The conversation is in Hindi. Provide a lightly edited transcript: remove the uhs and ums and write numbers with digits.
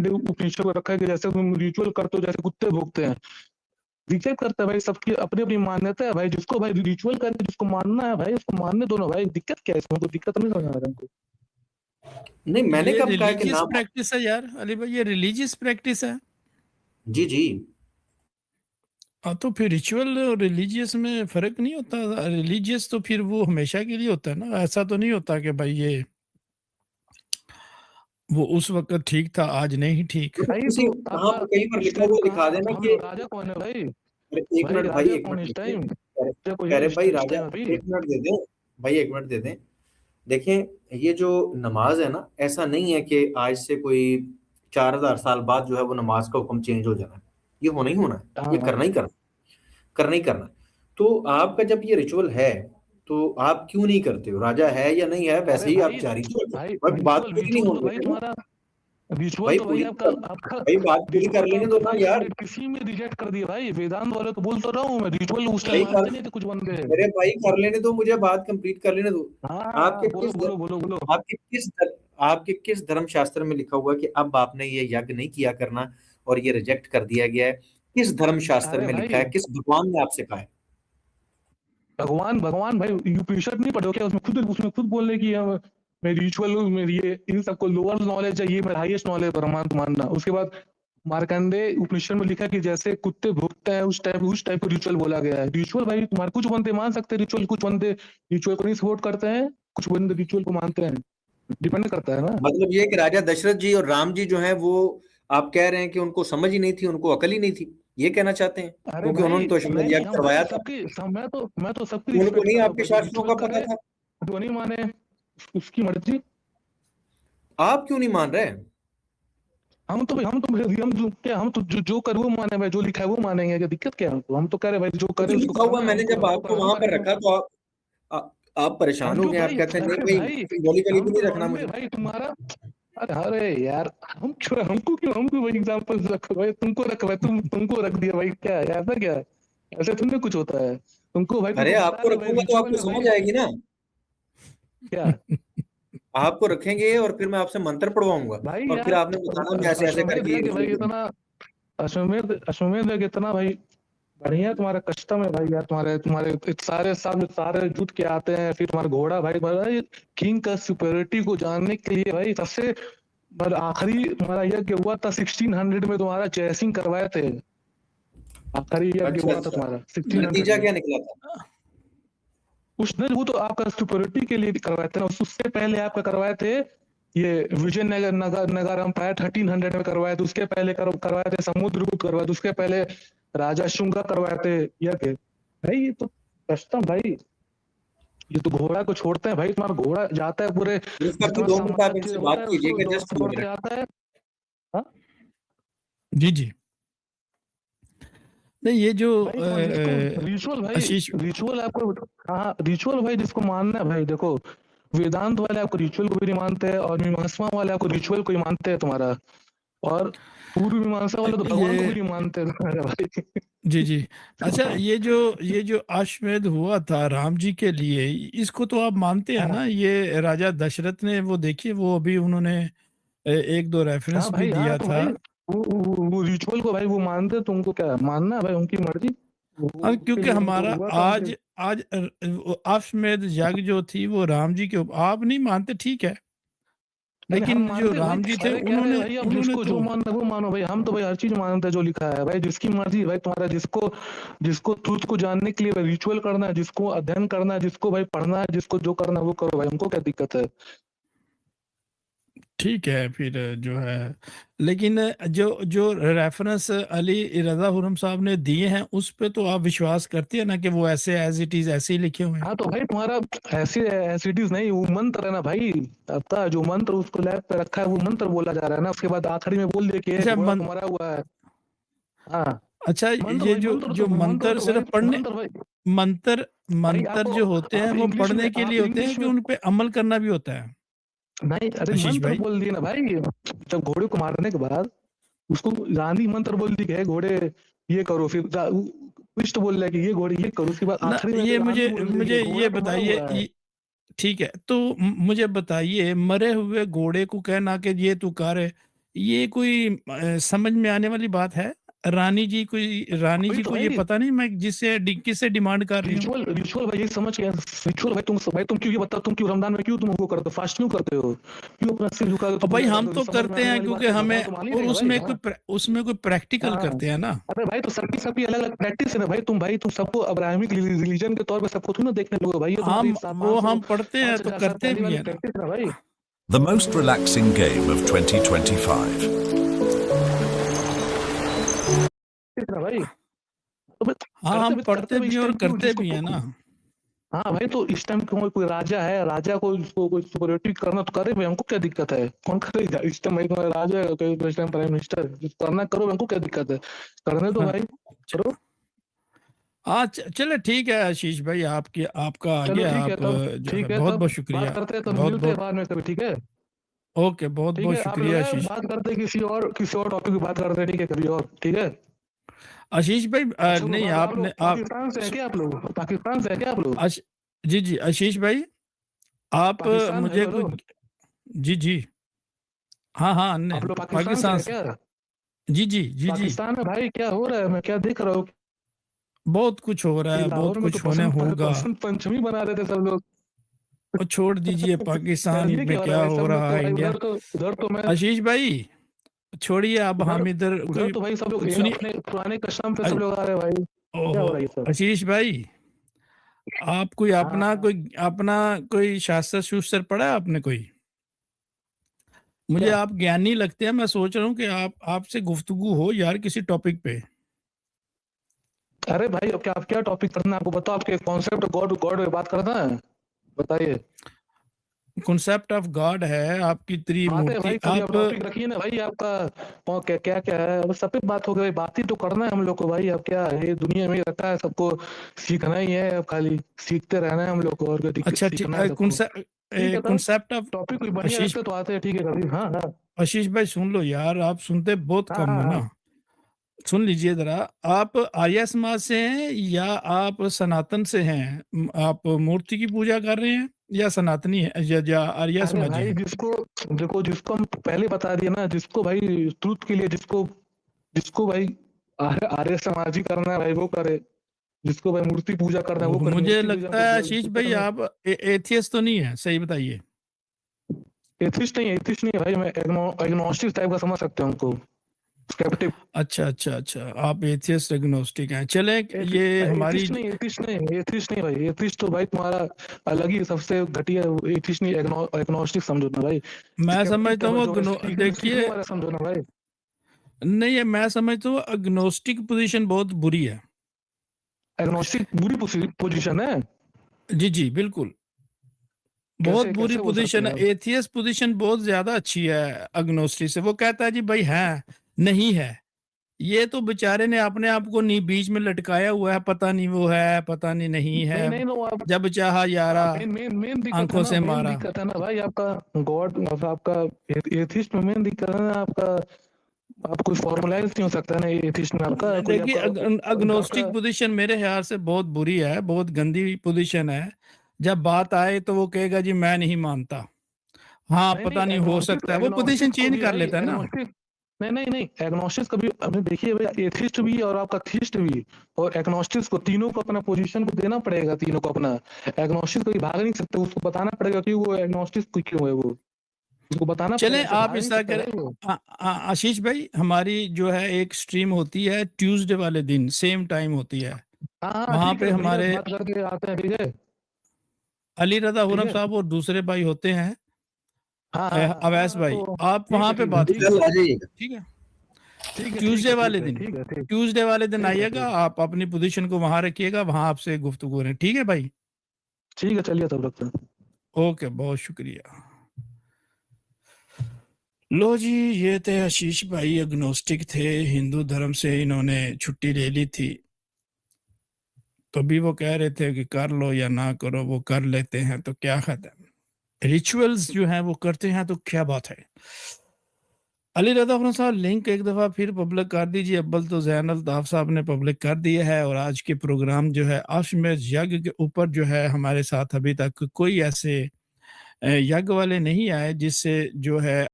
उपनिषद में रखा है कि जैसे तुम रिचुअल करते हो जैसे कुत्ते भोगते हैं, रिजेक्ट करता है भाई। सबकी अपनी अपनी मान्यता है भाई, जिसको भाई रिचुअल करके जिसको मानना है भाई उसको मानने दो ना भाई। दिक्कत क्या है इसमें? कोई दिक्कत नहीं समझ आ रहा हमको। नहीं, मैंने ये कब कहा कि रिलीजियस ना। प्रैक्टिस है यार अली भाई, ये रिलीजियस प्रैक्टिस है। जी जी। हाँ, तो फिर रिचुअल और रिलीजियस में फ़र्क नहीं होता? रिलीजियस तो फिर वो हमेशा के लिए होता है ना, ऐसा तो नहीं होता कि भाई ये वो उस वक़्त ठीक था, आज नहीं ठीक। मतलब भाई किसी तुम कहाँ पर कहीं पर उस लिखा टाइम हुआ कहाँ दिखा देना हम कि राजा कौन है भाई? अरे एक भाई मिनट भाई, राजा एक कौन मिनट इस रुकिए। टाइम? राजा कोई कह है रहे भाई इस राजा, टाइम अभी? एक मिनट दे दें भाई, एक मिनट दे दें। देखें, ये जो नमाज है ना, ऐसा नहीं है कि आज से कोई 4000 साल बाद जो है वो नमाज का हुक्म चेंज हो जाना है। ये होना ही होना है, ये हाँ करना ही करना, करना ही करना है। तो आपका जब ये रिचुअल है तो आप क्यों नहीं करते हो? राजा है या नहीं है, वैसे अरे ही आप भाई, जारी तो रखो भाई भाई, बात रिचुअल पूरी नहीं रिचुअल तो होने भाई देते ना तुम्हारा, रिचुअल भाई। तो भाई आपका आपका भाई बात पूरी कर रिचुअल तो लेने आपका दो ना फर्स्ट यार। स्टैंडर्ड किसी में रिजेक्ट कर दिया भाई। वेदांत वाले तो बोल तो रहा हूँ मैं, रिचुअल उस टाइम भाई कर, मानते नहीं थे कुछ बंदे। अरे भाई कर लेने दो, मुझे बात कंप्लीट कर लेने दो। हाँ हाँ आपके हाँ, बोलो किस बोलो बोलो बोलो। आपके किस धर्म शास्त्र में लिखा हुआ कि अब आपने ये यज्ञ नहीं किया करना और ये रिजेक्ट कर दिया गया है? किस धर्म शास्त्र अरे में लिखा भाई, है? किस भगवान ने आपसे कहा है? भगवान भगवान भाई उपनिषद नहीं पढ़ो क्या? उसमें खुद बोलने की मैं रिचुअल मेरी ये इन सबको लोअर नॉलेज है, ये मेरा हाईएस्ट नॉलेज परमात्मा मानना। उसके बाद मार्कंडे उपनिषद में लिखा कि जैसे कुत्ते भुगते हैं उस टाइप का रिचुअल बोला गया है। रिचुअल भाई तुम्हारे कुछ बंदे मान सकते हैं रिचुअल, कुछ बंदे रिचुअल को नहीं सपोर्ट करते हैं, कुछ बंदे रिचुअल को मानते हैं। डिपेंड करता है ना। मतलब ये कि राजा दशरथ जी और राम जी जो है वो, आप कह रहे हैं कि उनको समझ ही नहीं थी, उनको अकल ही नहीं थी, ये कहना चाहते हैं? अरे क्योंकि भाई उन्होंने तो अश्वमेध नहीं, यज्ञ हम करवाया भाई था। मैं तो सबकी उनको रिस्पेक्ट नहीं करता हूँ आपके भाई। जो शास्त्रों रिचुअल का पता करे था? जो नहीं माने उसकी मर्जी। आप क्यों नहीं मान रहे? हम तो जो करे वो माने भाई, जो लिखा है वो मानेंगे। क्या दिक्कत क्या है हमको? हम तो कह रहे भाई जो तो करे जो उसको लिखा हुआ, करना है, मैंने हमको जब हमको आपको करना हम वहां पर करेंगे। रखा तो आप परेशान हम हो जो गए। आप भाई, कहते हैं नहीं अरे भाई भाई, गोली गली हम भी तो नहीं रखना हमने मुझे। भाई तुम्हारा, अरे यार हमको भाई एग्जांपल रखो भाई, तुमको रख भाई, तुमको रख दिया भाई। क्या है ऐसा? क्या है ऐसे थोड़ी कुछ होता है? तुमको भाई अरे तुमको बता आपको रहे भाई रखूंगा तो रिचुअल आपको है भाई। समझ आएगी ना। क्या आपको रखेंगे और फिर मैं आपसे मंत्र पढ़वाऊंगा भाई और फिर यार, आपने बताना मैं ऐसे ऐसे अश्वमेध करके ये यज्ञ भाई रिचुअल करूँ। इतना, अश्वमेध यज्ञ इतना भाई बढ़िया तुम्हारा कस्टम है भाई यार। तुम्हारे तुम्हारे सारे जुट के आते हैं, फिर तुम्हारा घोड़ा भाई किंग का सुपेरिटी को जानने के लिए भाई सबसे आखिरी तुम्हारा यज्ञ हुआ था 1600 में, तुम्हारा जयसिंह करवाए थे। आखिरी यज्ञ अच्छा हुआ था अच्छा, तुम्हारा 1600 नतीजा में। क्या निकला था? उसने वो तो आपका सुपेरिटी के लिए करवाए थे ना। उससे पहले आपका करवाए थे ये विजयनगर नगर नगर एम्पायर 1300 में करवाए थे। उसके पहले करवाए थे समुद्रगुप्त करवाए थे। उसके पहले राजा शुंगा करवाए थे यज्ञ। भाई ये तो कस्टम भाई, ये तो घोड़ा को छोड़ते हैं भाई। तुम्हारा घोड़ा जाता है पूरे उसका कोई जितना 2 मिनट आप साम्राज्य इनसे होता बात है उसको कीजिएगा, जस्ट दौड़ते 2 मिनट। दौड़ते आता है। हाँ जी, जी। नहीं, ये जो भाई तुम्हारा जिसको रिचुअल भाई, आशीष रिचुअल आपको, हाँ रिचुअल भाई जिसको मानना है भाई। देखो वेदांत वाले आपको रिचुअल को भी नहीं मानते हैं, और मीमांसा वाले आपको रिचुअल को ही मानते हैं तुम्हारा, और पूर्व मीमांसा वाले तो भगवान को भी ये नहीं मानते हैं तुम्हारे भाई। जी, जी। अच्छा, ये जो अश्वमेध हुआ था राम जी के लिए, इसको तो आप मानते हैं हाँ ना? ये राजा दशरथ ने वो देखिए वो अभी उन्होंने 1-2 हाँ रेफ़रेंस भी भाई, हाँ दिया तो था। भाई वो रिचुअल को भाई वो मानते हैं, तुमको क्या मानना है भाई? उनकी मर्जी, वो उसके क्योंकि लिए उनको हमारा हुआ था उनके। आज आज वो अश्वमेध यज्ञ जो थी वो राम जी के आप नहीं मानते, ठीक है। अरे हम लेकिन जो मानते हैं भाई। राम जी थे अरे क्या है उन्होंने भाई, अब उन्होंने जिसको जो तो मानना है वो मानो भाई। हम तो भाई हर चीज मानते हैं जो लिखा है भाई, जिसकी मर्जी भाई। तुम्हारा जिसको जिसको ट्रुथ को जानने के लिए रिचुअल करना है, जिसको अध्ययन करना है, जिसको भाई पढ़ना है, जिसको जो करना है वो करो भाई। हमको क्या दिक्कत है? ठीक है फिर जो है। लेकिन जो जो रेफ़रेंस अली रज़ा खुर्रम साहब ने दिए हैं, उस पे तो आप विश्वास करते हैं ना कि वो ऐसे एज़ इट इज़ ऐसे ही लिखे हुए हैं? हाँ तो भाई तुम्हारा ऐसे एसिडीज नहीं, वो मंत्र है ना भाई। आपका जो मंत्र उसको लैब पे रखा है वो मंत्र बोला जा रहा है ना। उसके बाद आखिरी में बोल दिए कि अच्छा घोड़ा को मरा हुआ है। हाँ अच्छा, मंत्र ये भाई, जो जो मंत्र भाई सिर्फ़ पढ़ने मंत्र भाई। मंत्र भाई मंत्र आपको, जो होते हैं आप वो इंग्लिश में पढ़ने के लिए होते हैं कि उन पे अमल करना भी होता है? नहीं, अरे आशीष मंत्र भाई? बोल दिए ना भाई। जब घोड़े को मारने के बाद उसको रानी मंत्र बोल दी कि "हे घोड़े ये करो", फिर कृष्ण बोल रहा है कि ये घोड़े ये करो। उसके बाद ना, आखिरी में ये तो रानी मुझे बोल रही है कि मुझे घोड़ा ये तो मरा बताइए हुआ है। ठीक है, तो मुझे बताइए मरे हुए घोड़े को कहना कि ये तू कर, ये कोई समझ में आने वाली बात है? रानी जी को वही तो ये भाई पता नहीं मैं किससे डिमांड कर रही हूँ? रिचुअल भाई ये समझ गया रिचुअल भाई तुम क्यों ये बताओ तुम क्यों रमजान में क्यों तुम वो करते हो फास्ट क्यों करते हो क्यों अपना सिर झुका के और तुम भाई पूजा हम करते हो तो समझ में करते आने हैं वाली बात क्योंकि है भगवान हमें तो मान ही और लेगा भाई उसमें कोई प्रैक्टिकल हाँ करते हैं ना। अरे भाई तो सबकी अलग अलग प्रैक्टिस है ना भाई तुम सबको अब्राहमिक रिलीजन के तौर पे सबको थोड़ी ना देखने लोगे भाई ये तुम्हारी हम पढ़ते हैं तो 5,000 साल करते पहले भी वाली हैं ना। प्रैक्टिस है ना भाई The most relaxing game of 2025. है ना भाई तो भाई हाँ हम करते पढ़ते भाई भी इस हैं और टाइम क्यों करते भी हैं ना। हाँ भाई तो इस टाइम कोई राजा है राजा को उसको कोई सुपरियोरिटी करना तो करे भाई हमको क्या दिक्कत है कौन करेगा इस टाइम भाई तुम्हारा राजा है कोई इस टाइम प्राइम मिनिस्टर करना करो हमको क्या दिक्कत है करने दो हाँ, भाई करो हाँ चले ठीक है आशीष भाई आपका आ चलो गया ठीक है आप तब जो ठीक है है बहुत तब बहुत शुक्रिया बात करते हैं तब बहुत मिलते हैं बहुत बाद में कभी ठीक है ओके बहुत ठीक बहुत है आप शुक्रिया लगाए आशीष बात करते हैं किसी और टॉपिक की बात करते हैं ठीक है कभी और ठीक है आशीष भाई अच्छा तो नहीं आप लोग आपने आप पाकिस्तान से हैं क्या आप लोग पाकिस्तान से हैं क्या आप लोग आश, जी जी आशीष भाई आप पाकिस्तान मुझे हेलो कुछ जी जी हाँ आप लोग पाकिस्तान से पाकिस्तान हैं से क्या जी पाकिस्तान में भाई क्या हो रहा है मैं क्या देख रहा हूँ बहुत कुछ हो रहा कि है बहुत लाहौर में तो कुछ होने होगा बसंत पंचमी बना रहे थे सब लोग और छोड़ दीजिए पाकिस्तान ये में क्या हो रहा क्या है भाई हो सब लोग रहा तो है भाई इंडिया उधर तो मैं आशीष भाई छोड़िए अब हम इधर उधर तो भाई सब लोग सुनिए अपने पुराने कस्टम पे सब लोग आ रहे हैं भाई क्या हो ओहो रहा है ये सब आशीष भाई आप हाँ अपना कोई शास्त्र शूस्त्र पढ़ा है आपने कोई मुझे क्या आप ज्ञानी लगते हैं मैं सोच रहा हूँ कि आपसे गुफ्तगू हो यार किसी टॉपिक पे अरे भाई अब क्या टॉपिक करना है आपको बताओ आपके कॉन्सेप्ट गॉड गॉड पे बात करना है बताइए कॉन्सेप्ट ऑफ गॉड है आपकी बात है त्रिमूर्ति भाई कभी आप आप टॉपिक रखिए ना भाई आपका क्या क्या क्या है अब सब पे बात हो गई बात ही तो करना है हम लोग को भाई अब क्या है ये दुनिया में रखा है सबको सीखना ही है अब खाली सीखते रहना है हम लोग को और क्या अच्छा सीखना है सबको ठीक है तब कॉन्सेप्ट ऑफ टॉपिक कोई बढ़िया आशीष रखते तो आते हैं ठीक है कभी हाँ हाँ आशीष भाई सुन लो यार आप सुनते बहुत हाँ कम हाँ हो हाँ ना सुन लीजिए जरा आप आर्य समाज से हैं या आप सनातन से हैं आप मूर्ति की पूजा कर रहे हैं या सनातनी है या आर्य अरे समाजी भाई हैं जिसको हम पहले बता दिए ना जिसको भाई ट्रूथ के लिए जिसको जिसको भाई आर्य समाजी करना है भाई वो करे जिसको भाई मूर्ति पूजा करना है वो करे मुझे मूर्ति पूजा लगता है आशीष हमको भाई करना आप एथियस्ट तो नहीं है सही बताइए एथिस्ट नहीं है भाई मैं एग्नोस्टिक टाइप का समझ सकते हैं हमको स्केप्टिक अच्छा आप एथियस्ट एग्नोस्टिक हैं चले ये हमारी एथिस्ट नहीं भाई एथिस्ट तो भाई तुम्हारा अलग ही सबसे घटिया एथिस्ट नहीं एग्नोस्टिक समझो ना भाई मैं स्केप्टिक समझता हूँ देखिए सीखने वाला समझो ना भाई नहीं है मैं समझता हूँ एग्नोस्टिक पोजीशन बहुत बुरी है एग्नोस्टिक बुरी पोजीशन है जी बिल्कुल बहुत बुरी कैसे बोल सकते पोजीशन हैं है आप एथियस्ट पोजीशन बहुत ज्यादा अच्छी है एग्नोस्टिक से वो कहता है जी भाई है नहीं है ये तो बेचारे ने अपने आप को नहीं बीच में लटकाया हुआ है पता नहीं वो है पता नहीं है नहीं नो आप जब चाहा यारा मेन दिक्कत है आंखों ना से मेन मारा दिक्कत है ना भाई आपका गॉड आपका एथिस्ट में मेन दिक्कत है ना आपका आप कोई फॉर्मुलाइज नहीं हो सकता ना एथिस्ट में आपका कोई देखिए आपका अग्नोस्टिक पोजीशन मेरे ख्याल से बहुत बुरी है बहुत गंदी पोजीशन है जब बात आए तो वो कहेगा जी मैं नहीं मानता हाँ पता नहीं हो सकता है वो पोजीशन चेंज कर लेता है ना नहीं एग्नोस्टिक्स कभी आपने देखिए भाई एथिस्ट भी और आपका थीस्ट भी और एग्नोस्टिक्स को तीनों को अपना पोजीशन को देना पड़ेगा तीनों को अपना एग्नोस्टिक्स कभी भाग नहीं सकते उसको बताना पड़ेगा कि वो एग्नोस्टिक्स क्यों है वो उसको बताना चले पड़ेगा आप इस तरह करें आशीष भाई हमारी जो है एक स्ट्रीम होती है ट्यूसडे वाले दिन सेम टाइम होती है वहां पे हमारे बात करके आते हैं ठीक है अली रजा हुरम साहब और दूसरे भाई होते हैं अवैस भाई आप वहां पे बात ठीक है ट्यूसडे वाले दिन ट्यूसडे वाले दिन आइएगा आप अपनी पोजीशन को वहां रखिएगा वहां आपसे गुफ्तगू करें ठीक है भाई ठीक है चलिए तब रखते हैं ओके बहुत शुक्रिया लो जी ये थे आशीष भाई एग्नोस्टिक थे हिंदू धर्म से इन्होंने छुट्टी ले ली थी तो भी वो कह रहे थे कि कर लो या ना करो वो कर लेते हैं तो क्या खतरा रिचुअल्स जो है वो करते हैं तो क्या बात है अली रजा हुरम साहब लिंक एक दफ़ा फिर पब्लिक कर दीजिए अव्वल तो ज़ैन अल्ताफ साहब ने पब्लिक कर दिया है और आज के प्रोग्राम जो है अश्वमेध यज्ञ के ऊपर जो है हमारे साथ अभी तक कोई ऐसे यज्ञ वाले नहीं आए जिससे जो है